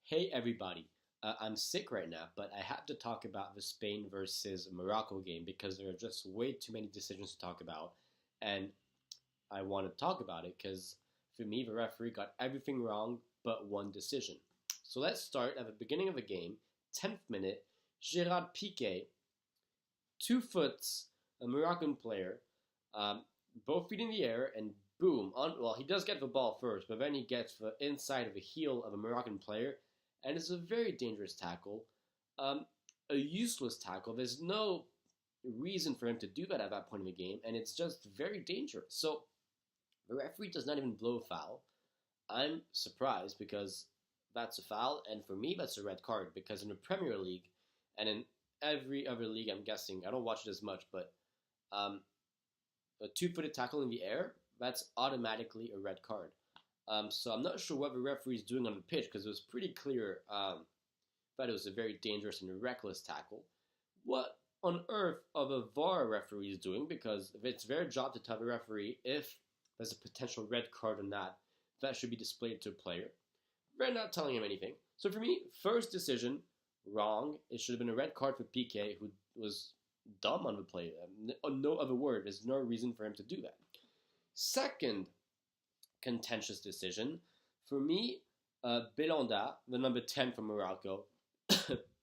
Hey everybody, I'm sick right now, but I have to talk about the Spain versus Morocco game because there are just way too many decisions to talk about, and I want to talk about it because for me, the referee got everything wrong but one decision. So let's start at the beginning of the game, 10th minute, Gerard Piqué, 2 foot, a Moroccan player, um, both feet in the air, and boom, well, he does get the ball first, but then he gets the inside of the heel of a Moroccan player, and it's a very dangerous tackle, um, a useless tackle. There's no reason for him to do that at that point in the game, and it's just very dangerous. So the referee does not even blow a foul. I'm surprised because that's a foul, and for me, that's a red card because in the Premier League and in every other league, I'm guessing, I don't watch it as much, but um, a two-footed tackle in the air, that's automatically a red card. So I'm not sure what the referee is doing on the pitch because it was pretty clear that it was a very dangerous and reckless tackle. What on earth are the VAR referees doing? Because it's their job to tell the referee if there's a potential red card or not that should be displayed to a player. They're not telling him anything. So for me, first decision, wrong. It should have been a red card for Piqué, who was dumb on the play. No other word. There's no reason for him to do that. Second contentious decision, for me, Belanda, the number 10 from Morocco,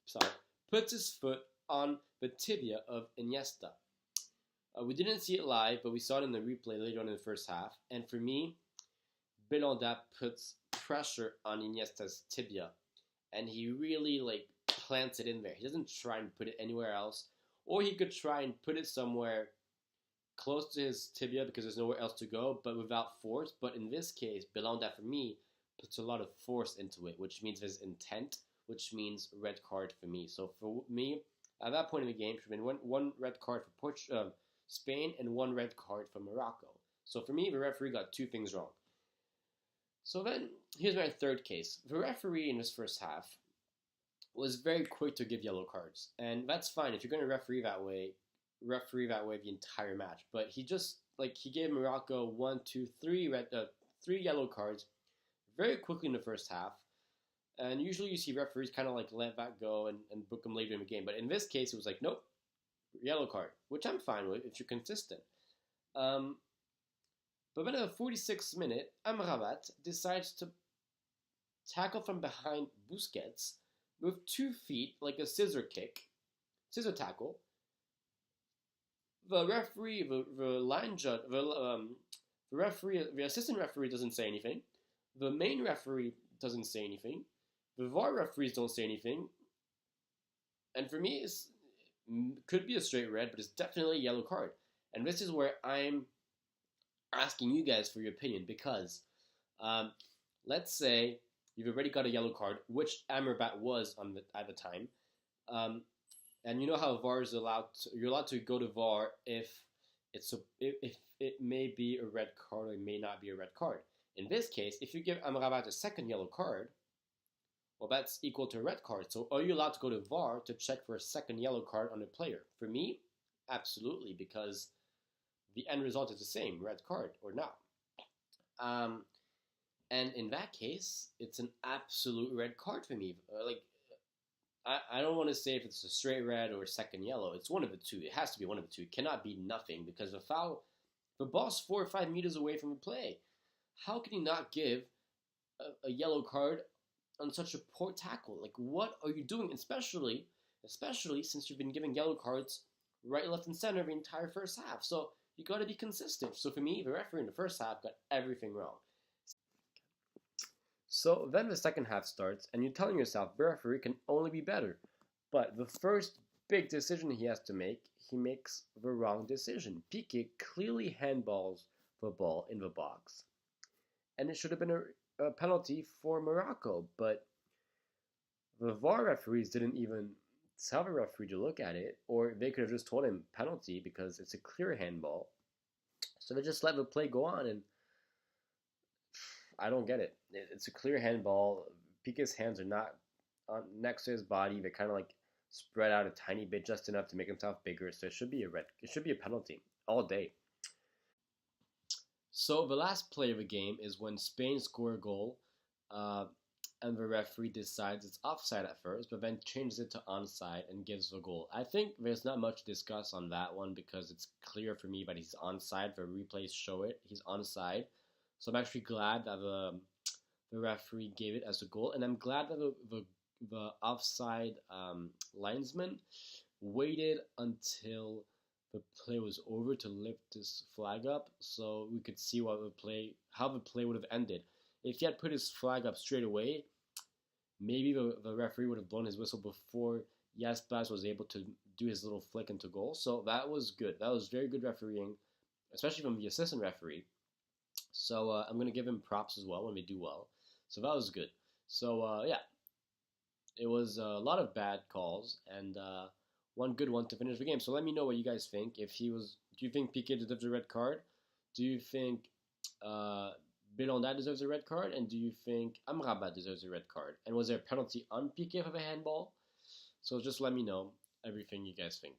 sorry, puts his foot on the tibia of Iniesta. We didn't see it live, but we saw it in the replay later on in the first half. And for me, Belanda puts pressure on Iniesta's tibia, and he really plants it in there. He doesn't try and put it anywhere else, or he could try and put it somewhere close to his tibia because there's nowhere else to go, but without force. But in this case, Belanda, for me, puts a lot of force into it, which means there's intent, which means red card for me. So for me, at that point in the game, should have been one red card for Spain and one red card for Morocco. So for me, the referee got two things wrong. So then, here's my third case. The referee in this first half was very quick to give yellow cards, and that's fine. If you're going to referee that way the entire match. But he just he gave Morocco 3 yellow cards very quickly in the first half. And usually you see referees kind of let that go and book them later in the game. But in this case, it was nope, yellow card, which I'm fine with if you're consistent. But then at the 46th minute, Amrabat decides to tackle from behind Busquets with 2 feet, like a scissor tackle. The referee, the line judge, the referee, the assistant referee doesn't say anything. The main referee doesn't say anything. The VAR referees don't say anything. And for me, it could be a straight red, but it's definitely a yellow card. And this is where I'm asking you guys for your opinion because let's say you've already got a yellow card, which Amrabat was at the time. And you know how VAR is you're allowed to go to VAR if it may be a red card or it may not be a red card. In this case, if you give Amrabat a second yellow card, well, that's equal to a red card. So are you allowed to go to VAR to check for a second yellow card on a player? For me, absolutely, because the end result is the same, red card or not. And in that case, it's an absolute red card for me. I don't want to say if it's a straight red or a second yellow. It's one of the two. It has to be one of the two. It cannot be nothing because the ball's 4 or 5 meters away from the play. How can you not give a yellow card on such a poor tackle? What are you doing? Especially since you've been giving yellow cards right, left, and center the entire first half. So you got to be consistent. So for me, the referee in the first half got everything wrong. So then the second half starts, and you're telling yourself the referee can only be better. But the first big decision he has to make, he makes the wrong decision. Piqué clearly handballs the ball in the box. And it should have been a penalty for Morocco, but the VAR referees didn't even tell the referee to look at it, or they could have just told him penalty because it's a clear handball. So they just let the play go on, and I don't get it. It's a clear handball. Piqué's hands are not next to his body. They're kind of spread out a tiny bit, just enough to make himself bigger. So it should be a penalty all day. So the last play of the game is when Spain score a goal. and the referee decides it's offside at first, but then changes it to onside and gives the goal. I think there's not much to discuss on that one because it's clear for me that he's onside. The replays show it. He's onside. So I'm actually glad that the referee gave it as a goal, and I'm glad that the offside linesman waited until the play was over to lift this flag up so we could see how the play would have ended. If he had put his flag up straight away, maybe the referee would have blown his whistle before Jaspas was able to do his little flick into goal. So that was good. That was very good refereeing, especially from the assistant referee. So I'm going to give him props as well when they do well. So that was good. So yeah, it was a lot of bad calls and one good one to finish the game. So let me know what you guys think. Do you think Piqué deserves a red card? Do you think Belanda deserves a red card? And do you think Amrabat deserves a red card? And was there a penalty on Piqué for the handball? So just let me know everything you guys think.